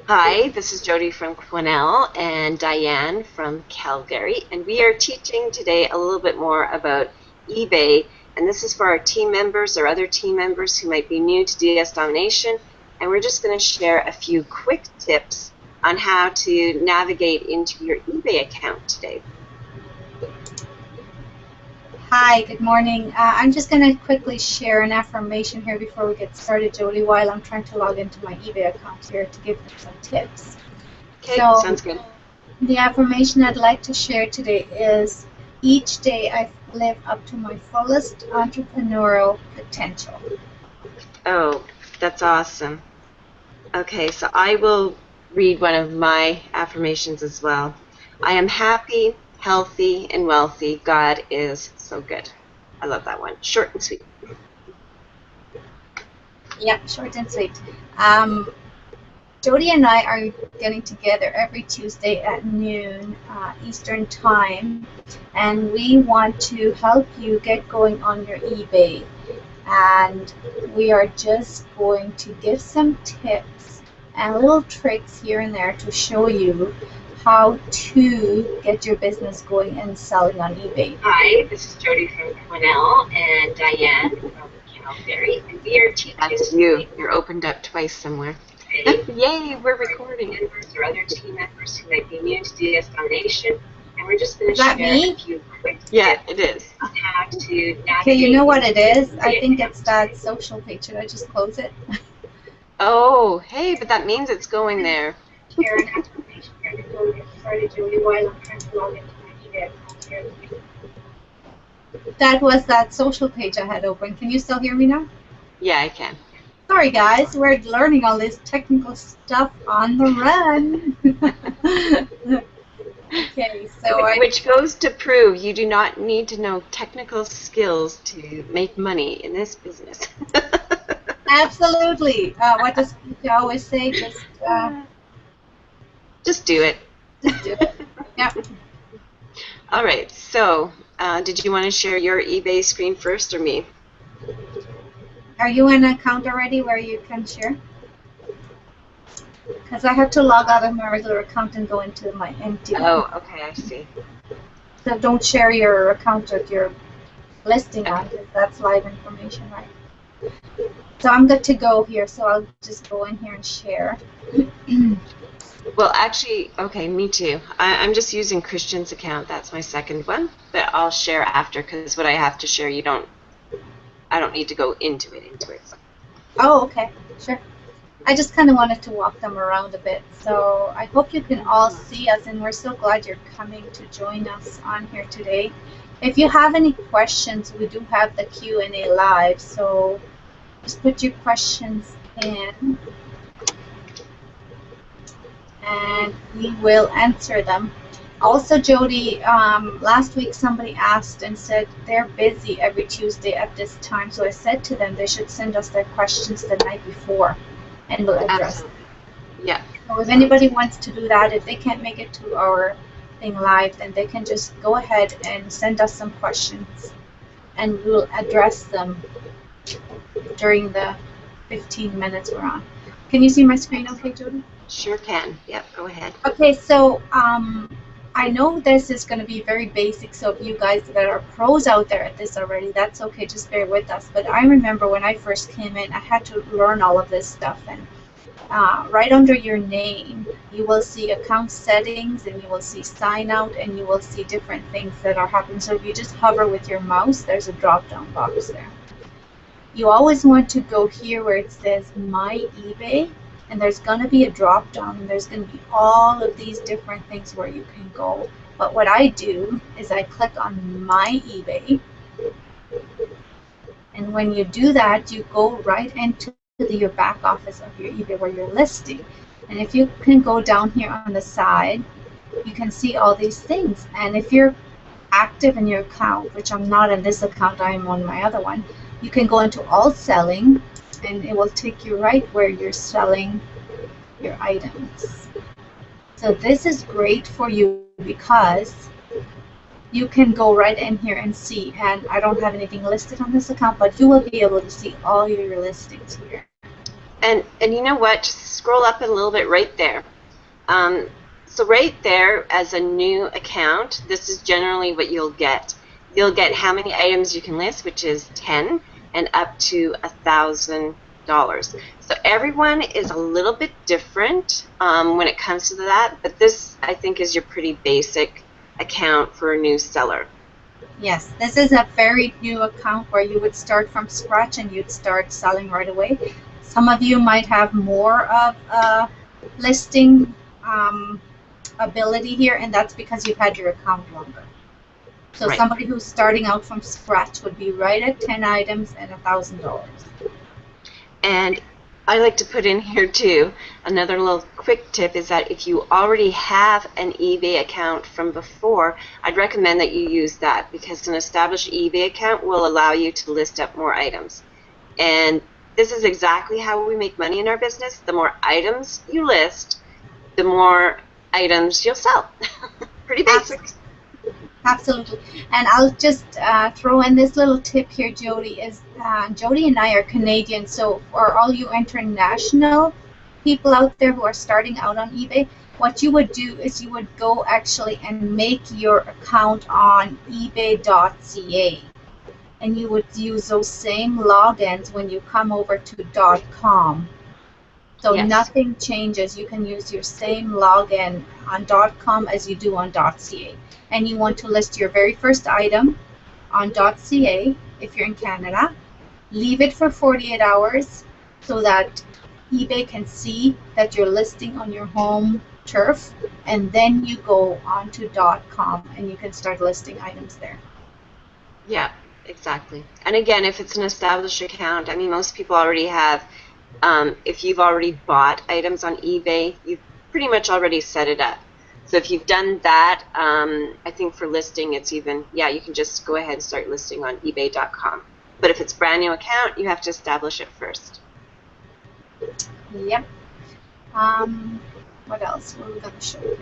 Hi, this is Jody from Quesnel and Diane from Calgary, and we are teaching today a little bit more about eBay, and this is for our team members or other team members who might be new to DS Domination, and we're just going to share a few quick tips on how to navigate into your eBay account today. Hi, good morning. I'm just going to quickly share an affirmation here before we get started, Jody, while I'm trying to log into my eBay account here to give them some tips. Okay, So, sounds good. The affirmation I'd like to share today is, each day I live up to my fullest entrepreneurial potential. Oh, that's awesome. Okay, so I will read one of my affirmations as well. I am happy, healthy, and wealthy. God is so good. I love that one. Short and sweet. Yeah, short and sweet. Jody and I are getting together every Tuesday at noon Eastern Time, and we want to help you get going on your eBay. And we are just going to give some tips and little tricks here and there to show you how to get your business going and selling on eBay. Hi, this is Jody from Quesnel and Diane from Calgary, and we are teaching. That's you. You're opened up twice somewhere. Yay, we're recording. Members or other team members who might be new to DS Domination, and we're just going to share a few quick tips. Yeah, it is. On how to navigate. Okay, you know what it is? I think it's that social page. Should I just close it? Oh, hey, but that means it's going there. Share an affirmation here before we get started, Jody, while I'm trying to log into my eBay account here. That was that social page I had open. Can you still hear me now? Yeah, I can. Sorry guys, we're learning all this technical stuff on the run. Okay, so which goes to prove you do not need to know technical skills to make money in this business. Absolutely. What does you always say? Just do it. Just do it. Yeah. All right. So, did you want to share your eBay screen first or me? Are you in an account already where you can share? Because I have to log out of my regular account and go into my empty one. Oh, okay, I see. So don't share your account with your listing on, because that's live information, right? So I'm good to go here, so I'll just go in here and share. Well, actually, okay, me too. I'm just using Christian's account. That's my second one, but I'll share after, because what I have to share, I don't need to go into it. So. Oh, okay, sure. I just kind of wanted to walk them around a bit. So I hope you can all see us, and we're so glad you're coming to join us on here today. If you have any questions, we do have the Q&A live, so just put your questions in, and we will answer them. Also, Jody, last week somebody asked and said they're busy every Tuesday at this time, so I said to them they should send us their questions the night before, and we'll address them. Yeah. So if anybody wants to do that, if they can't make it to our thing live, then they can just go ahead and send us some questions, and we'll address them during the 15 minutes we're on. Can you see my screen okay, Jody? Sure can. Yep, go ahead. Okay, so I know this is going to be very basic, so if you guys that are pros out there at this already, that's okay, just bear with us. But I remember when I first came in, I had to learn all of this stuff, and right under your name, you will see account settings, and you will see sign out, and you will see different things that are happening. So if you just hover with your mouse, there's a drop-down box there. You always want to go here where it says My eBay, and there's going to be a drop down, and there's going to be all of these different things where you can go. But what I do is I click on My eBay, and when you do that, you go right into your back office of your eBay where you're listing. And if you can go down here on the side, you can see all these things. And if you're active in your account, which I'm not in this account, I'm on my other one, you can go into all selling, and it will take you right where you're selling your items. So this is great for you because you can go right in here and see, and I don't have anything listed on this account, but you will be able to see all your listings here. And you know what? Just scroll up a little bit right there. Um, so right there, as a new account, this is generally what you'll get. You'll get how many items you can list, which is 10, and up to $1,000. So everyone is a little bit different when it comes to that, but this, I think, is your pretty basic account for a new seller. Yes, this is a very new account where you would start from scratch and you'd start selling right away. Some of you might have more of a listing ability here, and that's because you've had your account longer. So Right. somebody who's starting out from scratch would be right at 10 items and $1,000. And I like to put in here too, another little quick tip is that if you already have an eBay account from before, I'd recommend that you use that, because an established eBay account will allow you to list up more items. And this is exactly how we make money in our business. The more items you list, the more items you'll sell. Pretty basic. Absolutely. And I'll just throw in this little tip here, Jody, is Jody and I are Canadian, so for all you international people out there who are starting out on eBay, what you would do is you would go actually and make your account on ebay.ca. And you would use those same logins when you come over to .com. So Yes. Nothing changes. You can use your same login on .com as you do on .ca. And you want to list your very first item on .ca if you're in Canada. Leave it for 48 hours so that eBay can see that you're listing on your home turf, and then you go on to .com and you can start listing items there. Yeah, exactly. And again, if it's an established account, I mean, most people already have, if you've already bought items on eBay, you've pretty much already set it up. So if you've done that, I think for listing, it's even, yeah, you can just go ahead and start listing on ebay.com. But if it's a brand new account, you have to establish it first. Yep. What else? What are we going to show here?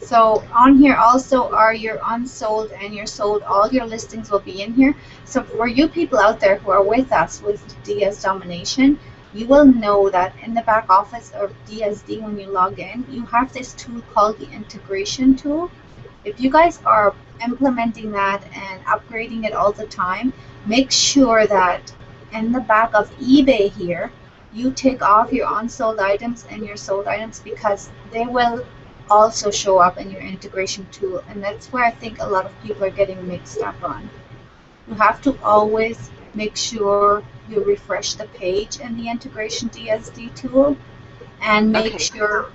So on here also are your unsold and your sold. All your listings will be in here. So for you people out there who are with us with DS Domination, you will know that in the back office of DSD, when you log in, you have this tool called the integration tool. If you guys are implementing that and upgrading it all the time, make sure that in the back of eBay here, you take off your unsold items and your sold items, because they will also show up in your integration tool, and that's where I think a lot of people are getting mixed up on. You have to always make sure you refresh the page in the integration DSD tool, and make sure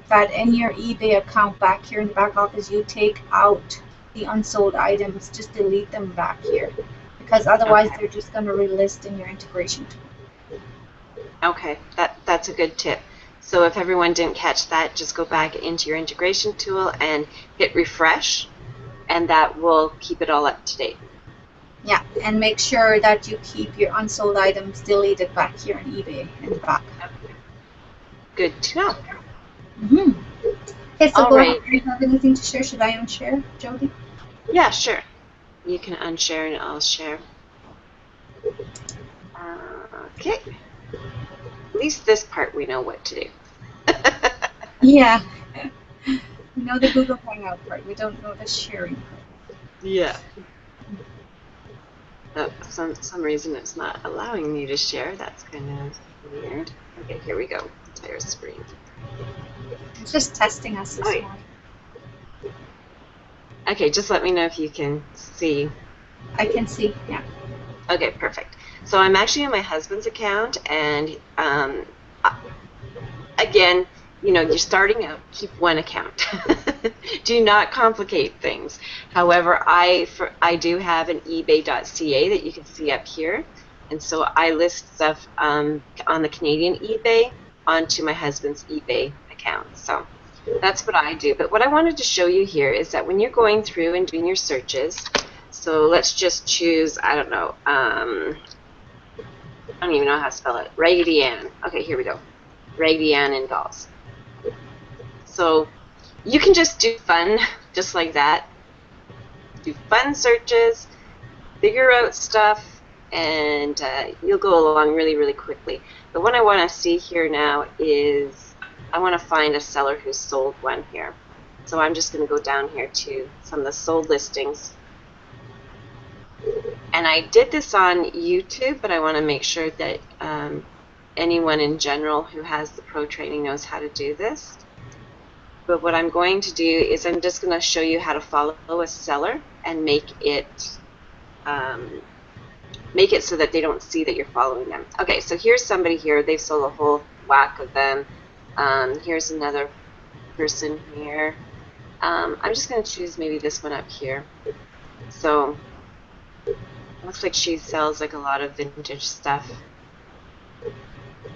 that in your eBay account back here in the back office, you take out the unsold items, just delete them back here, because otherwise they're just going to relist in your integration tool. Okay, that's a good tip. So if everyone didn't catch that, just go back into your integration tool and hit refresh, and that will keep it all up to date. Yeah, and make sure that you keep your unsold items deleted back here in eBay in the back. Good to know. Mm-hmm. Okay, so All go right. ahead. Do you have anything to share? Should I unshare, Jody? Yeah, sure. You can unshare and I'll share. Okay. At least this part we know what to do. Yeah. We know the Google Hangout part. We don't know the sharing part. Yeah. Oh, some reason it's not allowing me to share. That's kind of weird. Okay, here we go. Entire screen. It's just testing us this morning. Okay, just let me know if you can see. I can see, yeah. Okay, perfect. So I'm actually on my husband's account, and again, you know, you're starting out, keep one account. Do not complicate things. However, I do have an ebay.ca that you can see up here, and so I list stuff on the Canadian eBay onto my husband's eBay account. So that's what I do. But what I wanted to show you here is that when you're going through and doing your searches, so let's just choose, I don't know, I don't even know how to spell it, Raggedy Ann. Okay, here we go. Raggedy Ann and dolls. So you can just do fun, just like that. Do fun searches, figure out stuff, and you'll go along really, really quickly. But what I want to see here now is I want to find a seller who's sold one here. So I'm just going to go down here to some of the sold listings. And I did this on YouTube, but I want to make sure that anyone in general who has the pro training knows how to do this. But what I'm going to do is I'm just going to show you how to follow a seller and make it so that they don't see that you're following them. Okay, so here's somebody here. They've sold a whole whack of them. Here's another person here. I'm just going to choose maybe this one up here. So it looks like she sells like a lot of vintage stuff.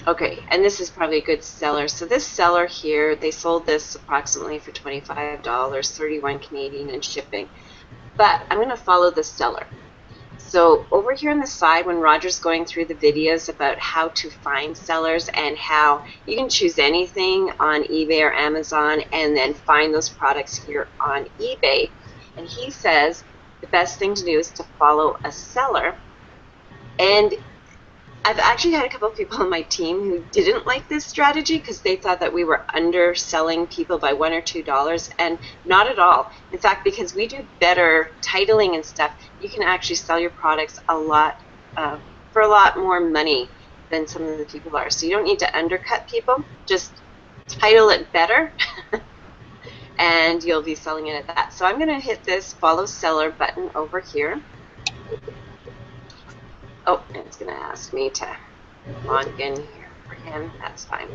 Okay, and this is probably a good seller. So this seller here, they sold this approximately for $25, 31 Canadian and shipping. But I'm going to follow the seller. So over here on the side, when Roger's going through the videos about how to find sellers and how you can choose anything on eBay or Amazon and then find those products here on eBay, and he says the best thing to do is to follow a seller. And I've actually had a couple of people on my team who didn't like this strategy because they thought that we were underselling people by $1 or $2, and not at all. In fact, because we do better titling and stuff, you can actually sell your products a lot for a lot more money than some of the people are. So you don't need to undercut people, just title it better and you'll be selling it at that. So I'm going to hit this follow seller button over here. Oh, and it's going to ask me to log in here for him. That's fine.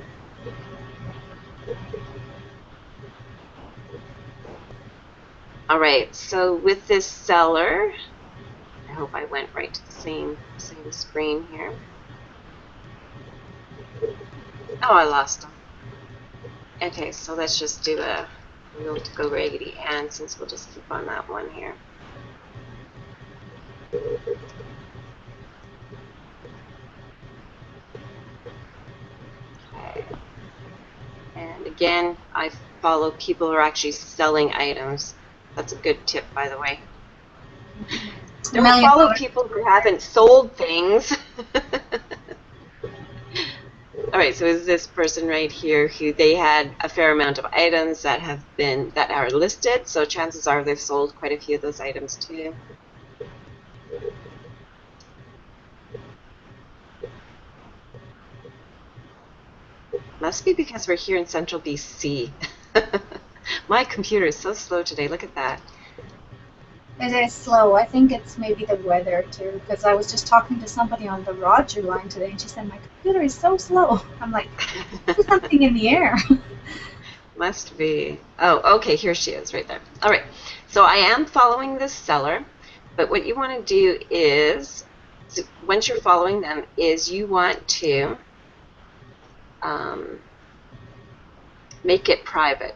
All right, so with this seller, I hope I went right to the same screen here. Oh, I lost him. Okay, so let's just do we'll go Raggedy Ann since we'll just keep on that one here. Okay. And again, I follow people who are actually selling items. That's a good tip, by the way. Don't follow people who haven't sold things. All right, so is this person right here who they had a fair amount of items that are listed, so chances are they've sold quite a few of those items too. Must be because we're here in central BC. My computer is so slow today. Look at that. It is slow. I think it's maybe the weather too, because I was just talking to somebody on the Roger line today, and she said my computer is so slow. I'm like, there's something in the air. Must be. Oh, okay. Here she is, right there. All right. So I am following this seller, but what you want to do is, once you're following them, is you want to make it private.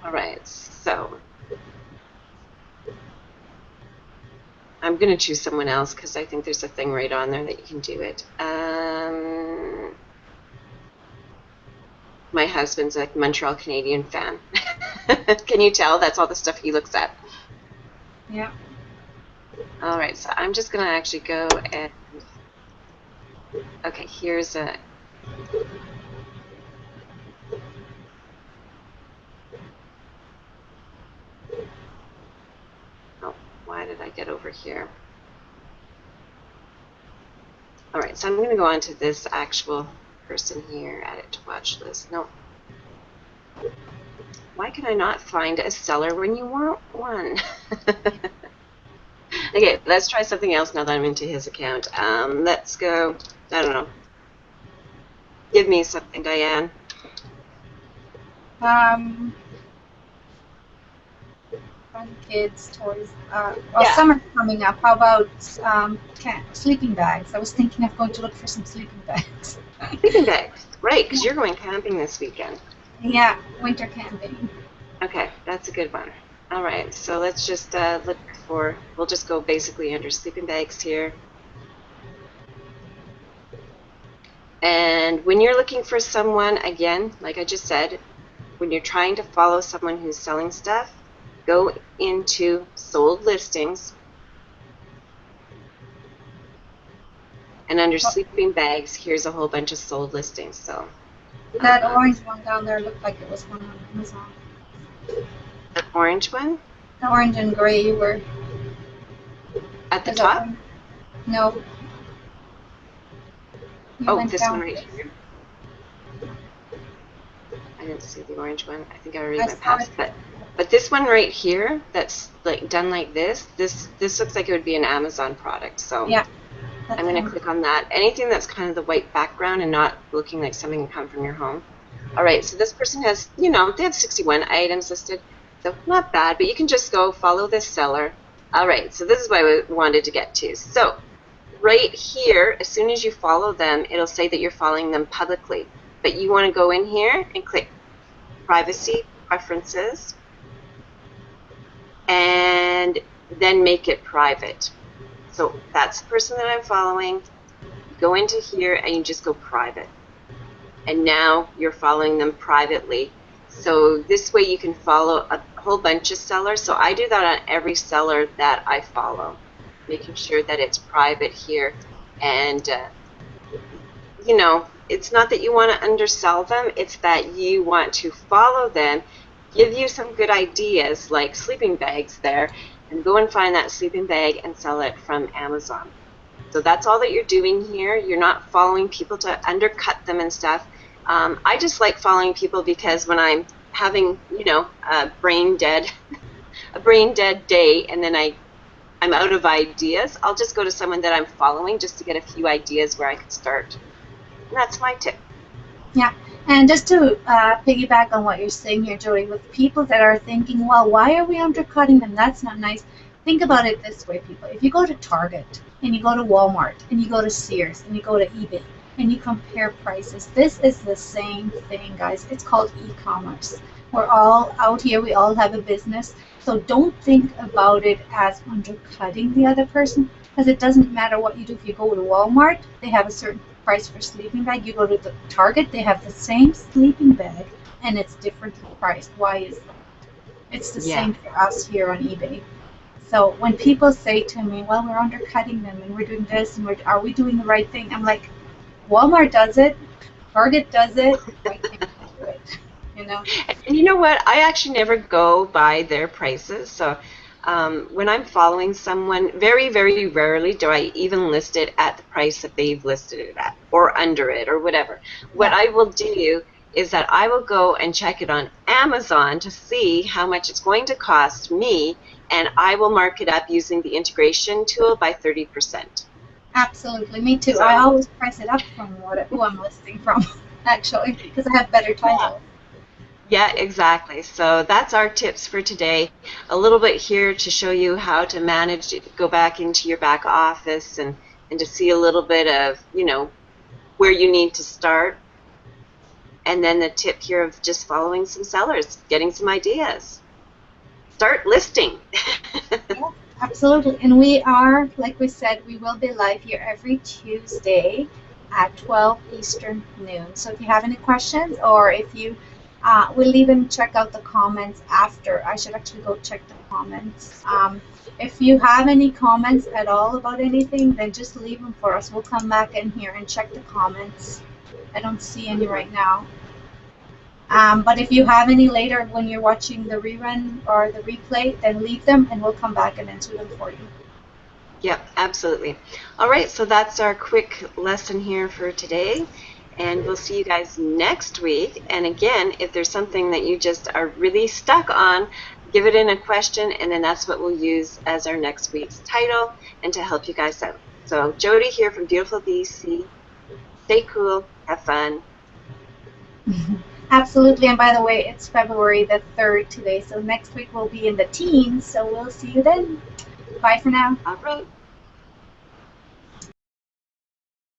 All right. So I'm going to choose someone else because I think there's a thing right on there that you can do it. My husband's a Montreal Canadian fan. Can you tell? That's all the stuff he looks at. Yeah. All right, so I'm just going to actually go and... Okay, here's a... Oh, why did I get over here? All right, so I'm going to go on to this actual person here, add it to watch list. No. Why can I not find a seller when you want one? Okay, let's try something else now that I'm into his account. Let's go, I don't know. Give me something, Diane. Fun kids, toys. Well, Yeah. summer's coming up. How about sleeping bags? I was thinking of going to look for some sleeping bags. Sleeping bags, right, because you're going camping this weekend. Yeah, winter camping. Okay, that's a good one. All right, so let's just look for, we'll just go basically under sleeping bags here. And when you're looking for someone, again, like I just said, when you're trying to follow someone who's selling stuff, go into sold listings And under sleeping bags, here's a whole bunch of sold listings. So that orange one down there looked like it was one on Amazon. the orange one The orange and gray you were. at the top. No. Oh, this one right here. I didn't see the orange one. I think I already went past. But this one right here, that's like done like this. This looks like it would be an Amazon product. So yeah, I'm going to click on that. Anything that's kind of the white background and not looking like something can come from your home. All right, so this person has, you know, they have 61 items listed. So not bad, but you can just go follow this seller. All right, so this is what I wanted to get to. So right here, as soon as you follow them, it'll say that you're following them publicly. But you want to go in here and click Privacy Preferences and then make it private. So that's the person that I'm following. Go into here and you just go private. And now you're following them privately. So this way you can follow a whole bunch of sellers. So I do that on every seller that I follow, making sure that it's private here. And, you know, it's not that you want to undersell them. It's that you want to follow them, give you some good ideas like sleeping bags there, and go and find that sleeping bag and sell it from Amazon. So that's all that you're doing here. You're not following people to undercut them and stuff. I just like following people because when I'm having, you know, a brain dead day, and then I'm out of ideas, I'll just go to someone that I'm following just to get a few ideas where I can start. And that's my tip. Yeah, and just to piggyback on what you're saying here, Jody, with people that are thinking, well, why are we undercutting them? That's not nice. Think about it this way, people. If you go to Target and you go to Walmart and you go to Sears and you go to eBay and you compare prices, this is the same thing, guys. It's called e-commerce. We're all out here. We all have a business. So don't think about it as undercutting the other person, because it doesn't matter what you do. If you go to Walmart, they have a certain price for sleeping bag. You go to the Target, they have the same sleeping bag and it's differently priced. Why is that? It's the same for us here on eBay. So when people say to me, well, we're undercutting them and we're doing this and are we doing the right thing? I'm like, Walmart does it, Target does it, why can't I do it? You know? And you know what? I actually never go by their prices. So when I'm following someone, very, very rarely do I even list it at the price that they've listed it at, or under it, or whatever. What I will do is that I will go and check it on Amazon to see how much it's going to cost me, and I will mark it up using the integration tool by 30%. Absolutely, me too. So, I always price it up from who I'm listing from, actually, because I have better titles. Yeah, exactly. So that's our tips for today. A little bit here to show you how to manage it, go back into your back office and to see a little bit of, you know, where you need to start. And then the tip here of just following some sellers, getting some ideas. Start listing. Yeah, absolutely. And we are, like we said, we will be live here every Tuesday at 12 Eastern noon. So if you have any questions, or if you we'll even check out the comments after. I should actually go check the comments. If you have any comments at all about anything, then just leave them for us. We'll come back in here and check the comments. I don't see any right now. But if you have any later when you're watching the rerun or the replay, then leave them and we'll come back and answer them for you. Yep, absolutely. All right, so that's our quick lesson here for today. And we'll see you guys next week. And again, if there's something that you just are really stuck on, give it in a question, and then that's what we'll use as our next week's title and to help you guys out. So Jody here from beautiful BC. Stay cool, have fun. Absolutely. And by the way, it's February the 3rd today. So next week we'll be in the teens. So we'll see you then. Bye for now. All right.